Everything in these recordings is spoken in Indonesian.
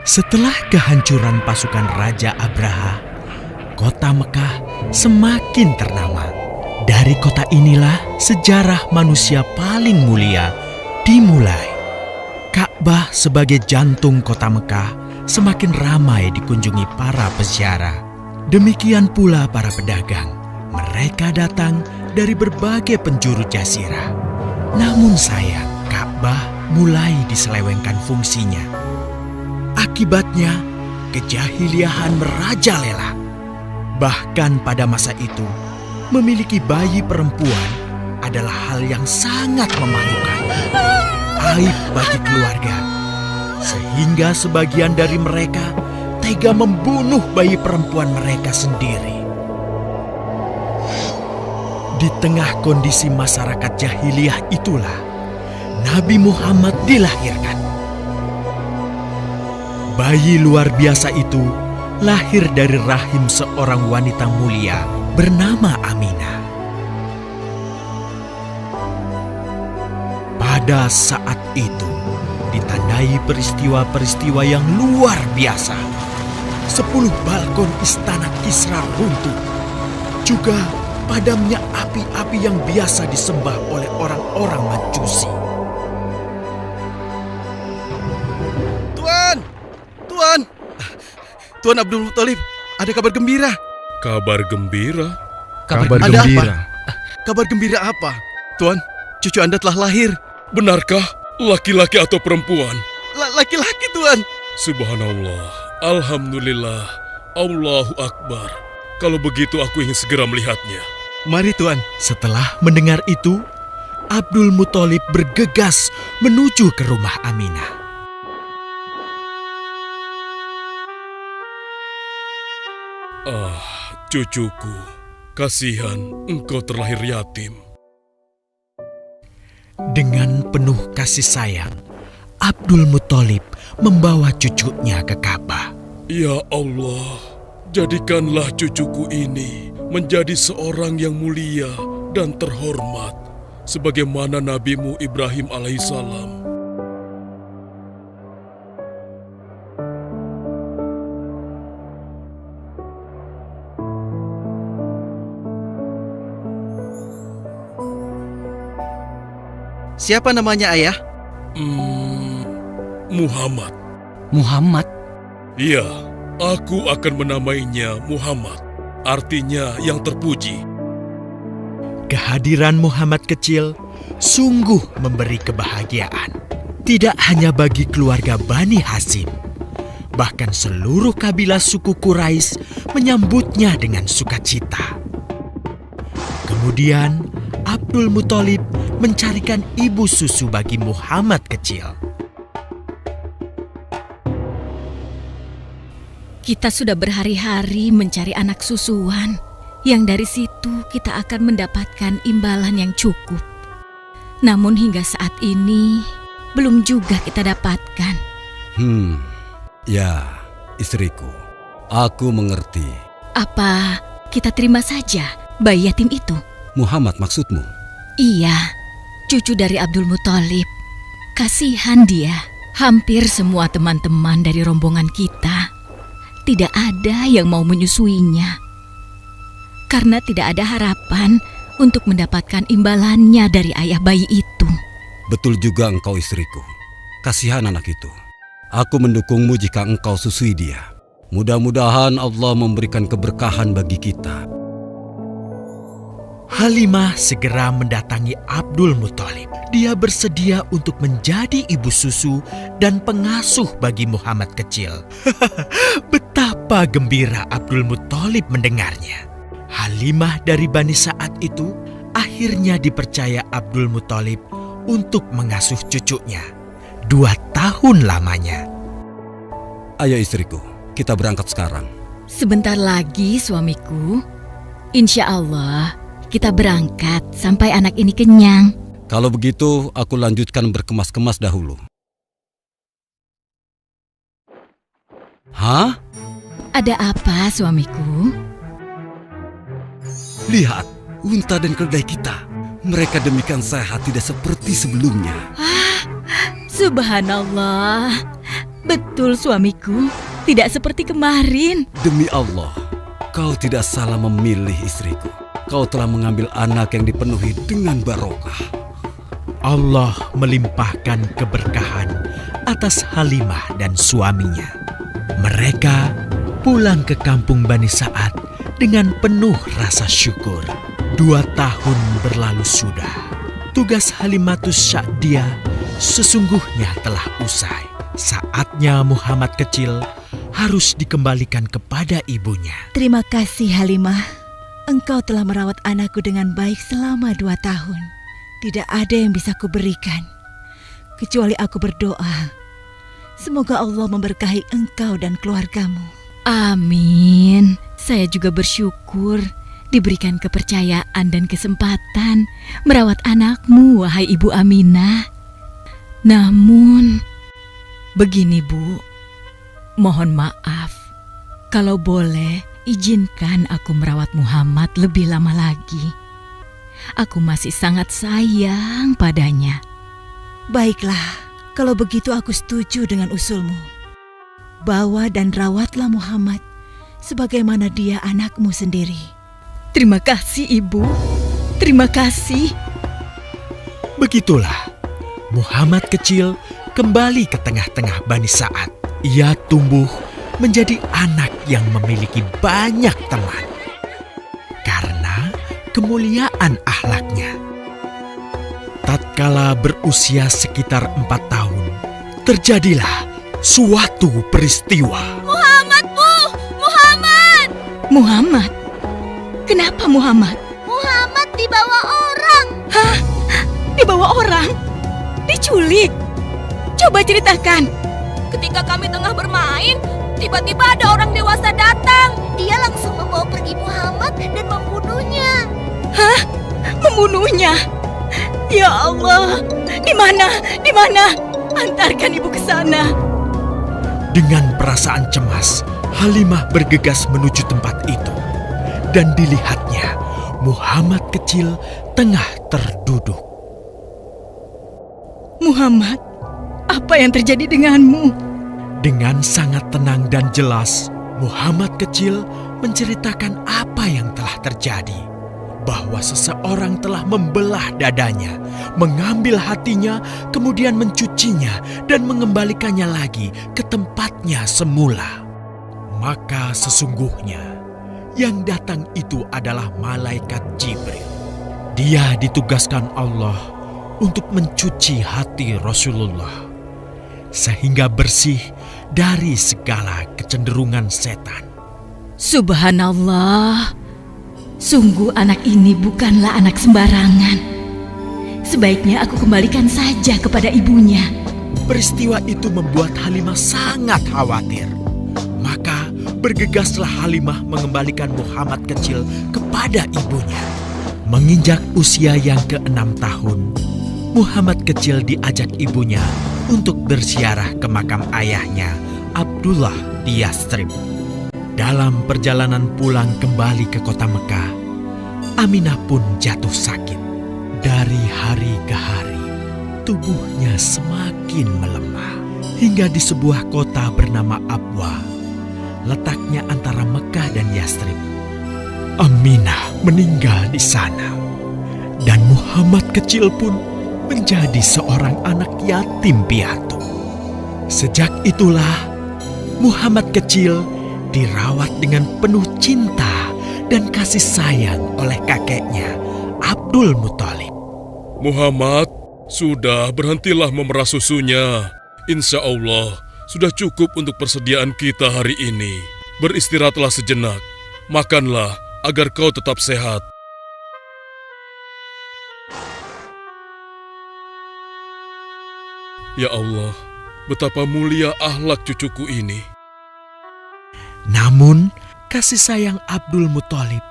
Setelah kehancuran pasukan Raja Abraha, kota Mekah semakin ternama. Dari kota inilah sejarah manusia paling mulia dimulai. Ka'bah sebagai jantung kota Mekah semakin ramai dikunjungi para peziarah. Demikian pula para pedagang. Mereka datang dari berbagai penjuru jazirah. Namun sayang, Ka'bah mulai diselewengkan fungsinya. Akibatnya, kejahiliahan merajalela. Bahkan pada masa itu, memiliki bayi perempuan adalah hal yang sangat memalukan. Aib bagi keluarga. Sehingga sebagian dari mereka tega membunuh bayi perempuan mereka sendiri. Di tengah kondisi masyarakat jahiliyah itulah Nabi Muhammad dilahirkan. Bayi luar biasa itu lahir dari rahim seorang wanita mulia bernama Aminah. Pada saat itu ditandai peristiwa-peristiwa yang luar biasa. 10 balkon istana Kisra runtuh. Juga padamnya api-api yang biasa disembah oleh orang-orang Majusi. Tuan Abdul Muthalib, ada kabar gembira. Kabar gembira? Kabar gembira? Kabar gembira apa? Tuan, cucu Anda telah lahir. Benarkah? Laki-laki atau perempuan? Laki-laki, Tuan. Subhanallah, Alhamdulillah, Allahu Akbar. Kalau begitu aku ingin segera melihatnya. Mari, Tuan. Setelah mendengar itu, Abdul Muthalib bergegas menuju ke rumah Aminah. Cucuku, kasihan engkau terlahir yatim. Dengan penuh kasih sayang, Abdul Muthalib membawa cucunya ke Ka'bah. Ya Allah, jadikanlah cucuku ini menjadi seorang yang mulia dan terhormat, sebagaimana Nabi-Mu Ibrahim alaihissalam. Siapa namanya, Ayah? Muhammad. Muhammad? Iya, aku akan menamainya Muhammad. Artinya yang terpuji. Kehadiran Muhammad kecil sungguh memberi kebahagiaan. Tidak hanya bagi keluarga Bani Hashim, bahkan seluruh kabilah suku Quraisy menyambutnya dengan sukacita. Kemudian Abdul Muthalib mencarikan ibu susu bagi Muhammad kecil. Kita sudah berhari-hari mencari anak susuan, yang dari situ kita akan mendapatkan imbalan yang cukup. Namun hingga saat ini, belum juga kita dapatkan. Ya, istriku, aku mengerti. Apa kita terima saja bayi yatim itu? Muhammad maksudmu? Iya, cucu dari Abdul Muthalib. Kasihan dia. Hampir semua teman-teman dari rombongan kita tidak ada yang mau menyusuinya. Karena tidak ada harapan untuk mendapatkan imbalannya dari ayah bayi itu. Betul juga engkau istriku. Kasihan anak itu. Aku mendukungmu jika engkau susui dia. Mudah-mudahan Allah memberikan keberkahan bagi kita. Halimah segera mendatangi Abdul Muthalib. Dia bersedia untuk menjadi ibu susu dan pengasuh bagi Muhammad kecil. Betapa gembira Abdul Muthalib mendengarnya. Halimah dari Bani Sa'ad itu akhirnya dipercaya Abdul Muthalib untuk mengasuh cucunya 2 tahun lamanya. Ayo istriku, kita berangkat sekarang. Sebentar lagi suamiku. Insya Allah kita berangkat sampai anak ini kenyang. Kalau begitu, aku lanjutkan berkemas-kemas dahulu. Hah? Ada apa suamiku? Lihat, unta dan keledai kita. Mereka demikian sehat, tidak seperti sebelumnya. Subhanallah. Betul suamiku, tidak seperti kemarin. Demi Allah, kau tidak salah memilih istriku. Kau telah mengambil anak yang dipenuhi dengan barokah. Allah melimpahkan keberkahan atas Halimah dan suaminya. Mereka pulang ke kampung Bani Sa'ad dengan penuh rasa syukur. 2 tahun berlalu sudah. Tugas Halimatus Sya'diyah sesungguhnya telah usai. Saatnya Muhammad kecil harus dikembalikan kepada ibunya. Terima kasih Halimah. Engkau telah merawat anakku dengan baik selama 2 tahun. Tidak ada yang bisa kuberikan kecuali aku berdoa. Semoga Allah memberkahi engkau dan keluargamu. Amin. Saya juga bersyukur diberikan kepercayaan dan kesempatan merawat anakmu, wahai Ibu Aminah. Namun, begini Bu, mohon maaf. Kalau boleh, izinkan aku merawat Muhammad lebih lama lagi. Aku masih sangat sayang padanya. Baiklah, kalau begitu aku setuju dengan usulmu. Bawa dan rawatlah Muhammad sebagaimana dia anakmu sendiri. Terima kasih Ibu, terima kasih. Begitulah, Muhammad kecil kembali ke tengah-tengah Bani Sa'ad. Ia tumbuh menjadi anak yang memiliki banyak teman karena kemuliaan akhlaknya. Tatkala berusia sekitar 4 tahun, terjadilah suatu peristiwa. Muhammad, Bu! Muhammad! Muhammad? Kenapa Muhammad? Muhammad dibawa orang. Hah? Dibawa orang? Diculik? Coba ceritakan. Ketika kami tengah bermain, tiba-tiba ada orang dewasa datang. Dia langsung membawa pergi Muhammad dan membunuhnya. Hah? Membunuhnya? Ya Allah, di mana? Di mana? Antarkan ibu ke sana. Dengan perasaan cemas, Halimah bergegas menuju tempat itu. Dan dilihatnya, Muhammad kecil tengah terduduk. Muhammad, apa yang terjadi denganmu? Dengan sangat tenang dan jelas, Muhammad kecil menceritakan apa yang telah terjadi. Bahwa seseorang telah membelah dadanya, mengambil hatinya, kemudian mencucinya dan mengembalikannya lagi ke tempatnya semula. Maka sesungguhnya yang datang itu adalah malaikat Jibril. Dia ditugaskan Allah untuk mencuci hati Rasulullah sehingga bersih dari segala kecenderungan setan. Subhanallah, sungguh anak ini bukanlah anak sembarangan. Sebaiknya aku kembalikan saja kepada ibunya. Peristiwa itu membuat Halimah sangat khawatir. Maka bergegaslah Halimah mengembalikan Muhammad kecil kepada ibunya. Menginjak usia yang ke-6 tahun, Muhammad kecil diajak ibunya untuk berziarah ke makam ayahnya, Abdullah di Yastrib. Dalam perjalanan pulang kembali ke kota Mekah, Aminah pun jatuh sakit. Dari hari ke hari, tubuhnya semakin melemah. Hingga di sebuah kota bernama Abwa, letaknya antara Mekah dan Yastrib, Aminah meninggal di sana. Dan Muhammad kecil pun menjadi seorang anak yatim piatu. Sejak itulah, Muhammad kecil dirawat dengan penuh cinta dan kasih sayang oleh kakeknya, Abdul Muthalib. Muhammad, sudah berhentilah memerah susunya. Insya Allah, sudah cukup untuk persediaan kita hari ini. Beristirahatlah sejenak. Makanlah agar kau tetap sehat. Ya Allah, betapa mulia akhlak cucuku ini. Namun, kasih sayang Abdul Muthalib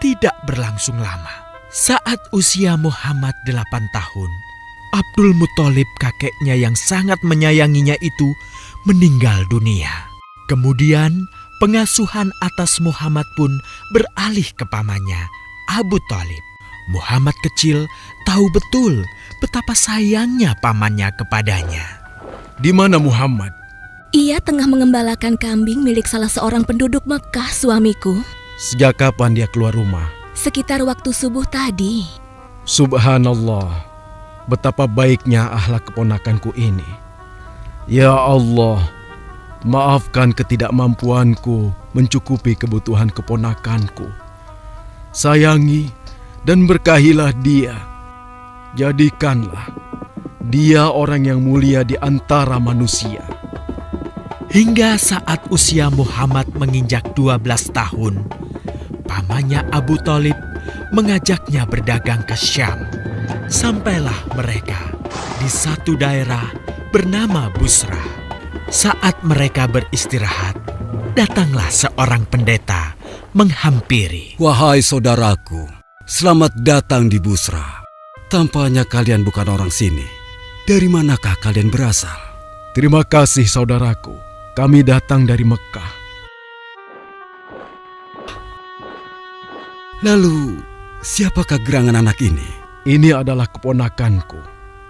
tidak berlangsung lama. Saat usia Muhammad 8 tahun, Abdul Muthalib kakeknya yang sangat menyayanginya itu meninggal dunia. Kemudian, pengasuhan atas Muhammad pun beralih ke pamannya, Abu Thalib. Muhammad kecil tahu betul betapa sayangnya pamannya kepadanya. Di mana Muhammad? Ia tengah mengembalakan kambing milik salah seorang penduduk Mekah, suamiku. Sejak kapan dia keluar rumah? Sekitar waktu subuh tadi. Subhanallah, betapa baiknya akhlak keponakanku ini. Ya Allah, maafkan ketidakmampuanku mencukupi kebutuhan keponakanku. Sayangi dan berkahilah dia. Jadikanlah dia orang yang mulia di antara manusia. Hingga saat usia Muhammad menginjak 12 tahun, pamannya Abu Thalib mengajaknya berdagang ke Syam. Sampailah mereka di satu daerah bernama Busra. Saat mereka beristirahat, datanglah seorang pendeta menghampiri. Wahai saudaraku, selamat datang di Busra. Tampaknya kalian bukan orang sini. Dari manakah kalian berasal? Terima kasih saudaraku. Kami datang dari Mekah. Lalu, siapakah gerangan anak ini? Ini adalah keponakanku.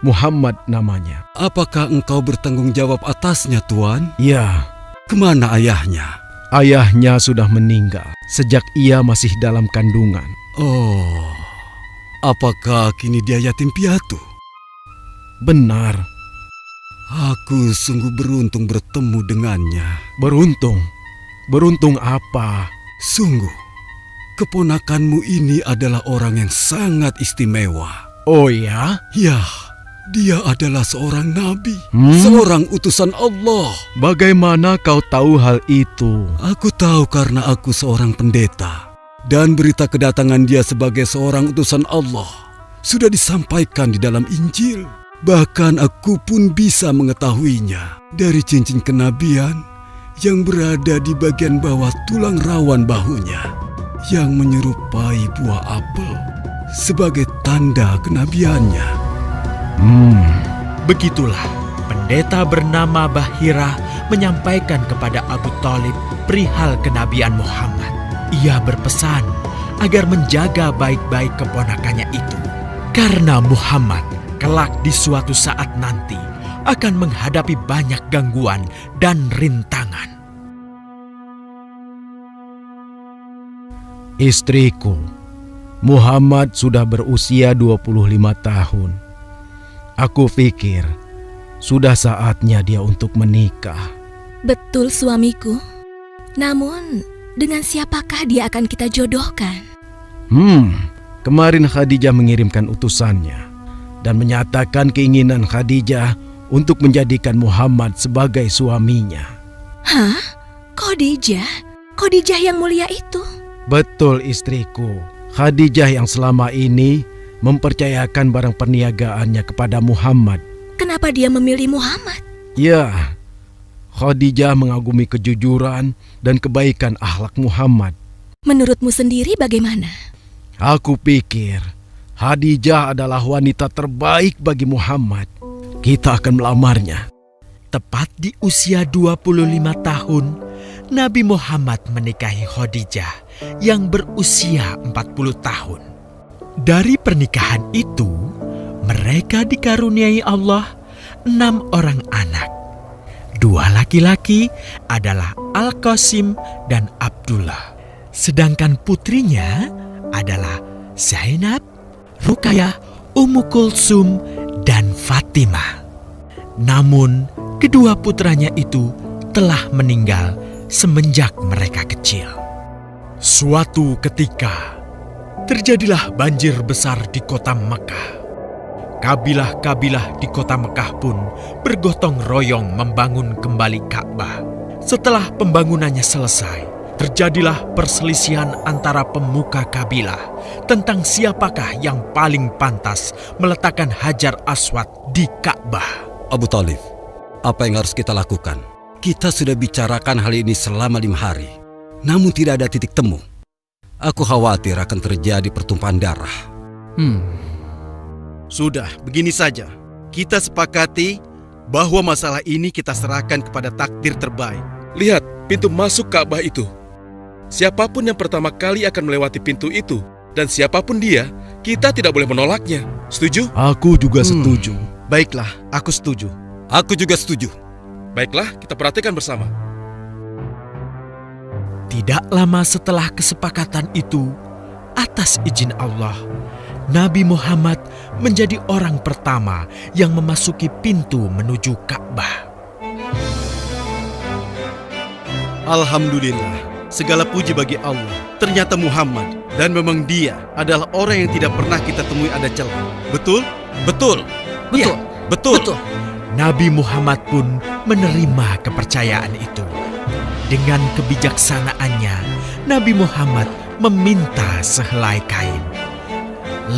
Muhammad namanya. Apakah engkau bertanggung jawab atasnya, Tuan? Ya, Kemana ayahnya? ayahnya sudah meninggal sejak ia masih dalam kandungan. Oh, apakah kini dia yatim piatu? Benar, Aku sungguh beruntung bertemu dengannya. beruntung. Beruntung apa? Sungguh, keponakanmu ini adalah orang yang sangat istimewa. Oh ya? Ya, dia adalah seorang nabi, Hmm? seorang utusan Allah. Bagaimana kau tahu hal itu? Aku tahu karena aku seorang pendeta. Dan berita kedatangan dia sebagai seorang utusan Allah sudah disampaikan di dalam Injil. Bahkan aku pun bisa mengetahuinya dari cincin kenabian yang berada di bagian bawah tulang rawan bahunya yang menyerupai buah apel sebagai tanda kenabiannya. Begitulah pendeta bernama Bahira menyampaikan kepada Abu Thalib perihal kenabian Muhammad. Ia berpesan agar menjaga baik-baik keponakannya itu. Karena Muhammad kelak di suatu saat nanti akan menghadapi banyak gangguan dan rintangan. Istriku, Muhammad sudah berusia 25 tahun. Aku pikir sudah saatnya dia untuk menikah. Betul, suamiku. Namun, dengan siapakah dia akan kita jodohkan? Kemarin Khadijah mengirimkan utusannya dan menyatakan keinginan Khadijah untuk menjadikan Muhammad sebagai suaminya. Hah? Khadijah? Khadijah yang mulia itu? Betul istriku, Khadijah yang selama ini mempercayakan barang perniagaannya kepada Muhammad. Kenapa dia memilih Muhammad? Ya, Khadijah mengagumi kejujuran dan kebaikan akhlak Muhammad. Menurutmu sendiri bagaimana? Aku pikir Khadijah adalah wanita terbaik bagi Muhammad. Kita akan melamarnya. Tepat di usia 25 tahun, Nabi Muhammad menikahi Khadijah yang berusia 40 tahun. Dari pernikahan itu, mereka dikaruniai Allah 6 orang anak. 2 laki-laki adalah Al-Qasim dan Abdullah. Sedangkan putrinya adalah Zainab, Ruqayyah, Ummu Kulsum, dan Fatimah. Namun, kedua putranya itu telah meninggal semenjak mereka kecil. Suatu ketika, terjadilah banjir besar di kota Mekah. Kabilah-kabilah di kota Mekah pun bergotong royong membangun kembali Ka'bah. Setelah pembangunannya selesai, terjadilah perselisihan antara pemuka kabilah tentang siapakah yang paling pantas meletakkan Hajar Aswad di Ka'bah. Abu Thalib, apa yang harus kita lakukan? Kita sudah bicarakan hal ini selama 5 hari, namun tidak ada titik temu. Aku khawatir akan terjadi pertumpahan darah. Sudah, begini saja. Kita sepakati bahwa masalah ini kita serahkan kepada takdir terbaik. Lihat pintu masuk Ka'bah itu. Siapapun yang pertama kali akan melewati pintu itu, dan siapapun dia, kita tidak boleh menolaknya. Setuju? Aku juga setuju. Baiklah, aku setuju. Aku juga setuju. Baiklah, kita perhatikan bersama. Tidak lama setelah kesepakatan itu, atas izin Allah, Nabi Muhammad menjadi orang pertama yang memasuki pintu menuju Ka'bah. Alhamdulillah, segala puji bagi Allah. Ternyata Muhammad, dan memang dia adalah orang yang tidak pernah kita temui ada celah. Betul? Betul. Betul. Betul. Nabi Muhammad pun menerima kepercayaan itu. Dengan kebijaksanaannya, Nabi Muhammad meminta sehelai kain,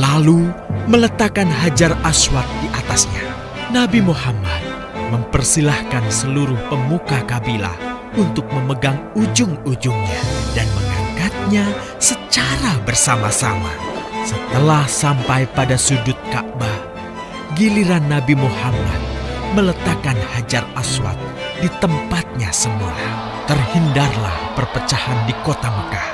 lalu meletakkan Hajar Aswad di atasnya. Nabi Muhammad mempersilahkan seluruh pemuka kabilah untuk memegang ujung-ujungnya dan mengangkatnya secara bersama-sama. Setelah sampai pada sudut Ka'bah, giliran Nabi Muhammad meletakkan Hajar Aswad di tempatnya semula. Terhindarlah perpecahan di kota Mekah.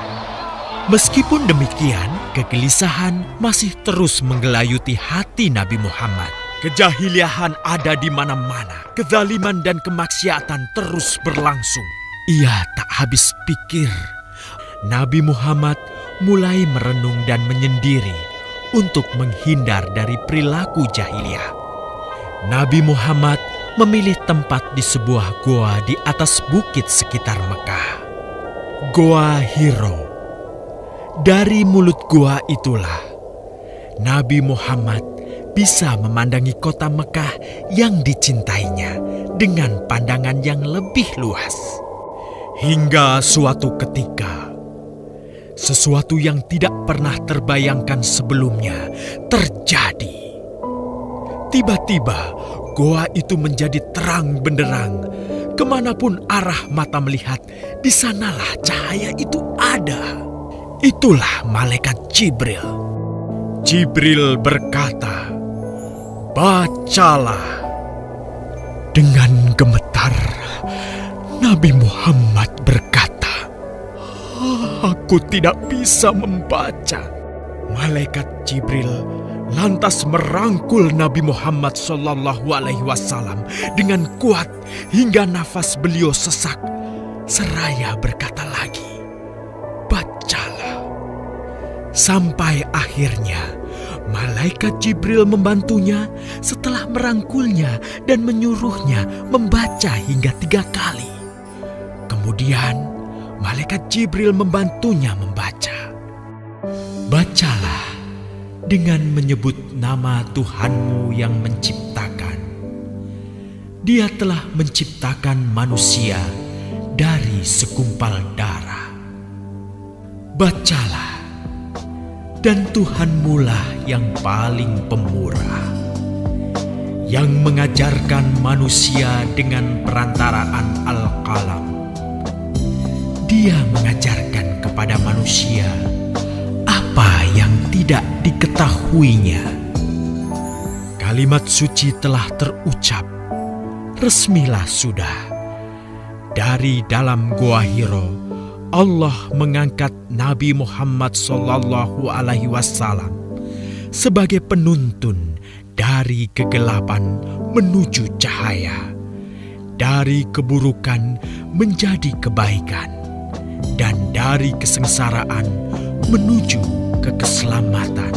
Meskipun demikian, kegelisahan masih terus menggelayuti hati Nabi Muhammad. Kejahiliahan ada di mana-mana. Kezaliman dan kemaksiatan terus berlangsung. Ia tak habis pikir. Nabi Muhammad mulai merenung dan menyendiri untuk menghindar dari perilaku jahiliyah. Nabi Muhammad memilih tempat di sebuah goa di atas bukit sekitar Mekah. Goa Hiro. Dari mulut goa itulah Nabi Muhammad bisa memandangi kota Mekah yang dicintainya dengan pandangan yang lebih luas. Hingga suatu ketika, sesuatu yang tidak pernah terbayangkan sebelumnya terjadi. Tiba-tiba, goa itu menjadi terang benderang. Kemanapun arah mata melihat, di sanalah cahaya itu ada. Itulah malaikat Jibril. Jibril berkata, "Bacalah." Dengan gemetar, Nabi Muhammad berkata, "Aku tidak bisa membaca." Malaikat Jibril lantas merangkul Nabi Muhammad SAW dengan kuat hingga nafas beliau sesak. Seraya berkata lagi, "Bacalah." Sampai akhirnya malaikat Jibril membantunya setelah merangkulnya dan menyuruhnya membaca hingga 3 kali. Kemudian malaikat Jibril membantunya membaca. "Bacalah dengan menyebut nama Tuhanmu yang menciptakan. Dia telah menciptakan manusia dari segumpal darah. Bacalah, dan Tuhanmulah yang paling pemurah, yang mengajarkan manusia dengan perantaraan Al-Qalam. Dia mengajarkan kepada manusia apa yang tidak diketahuinya." Kalimat suci telah terucap. Resmilah sudah. Dari dalam Goa Hiro, Allah mengangkat Nabi Muhammad SAW sebagai penuntun dari kegelapan menuju cahaya, dari keburukan menjadi kebaikan, dan dari kesengsaraan menuju ke keselamatan.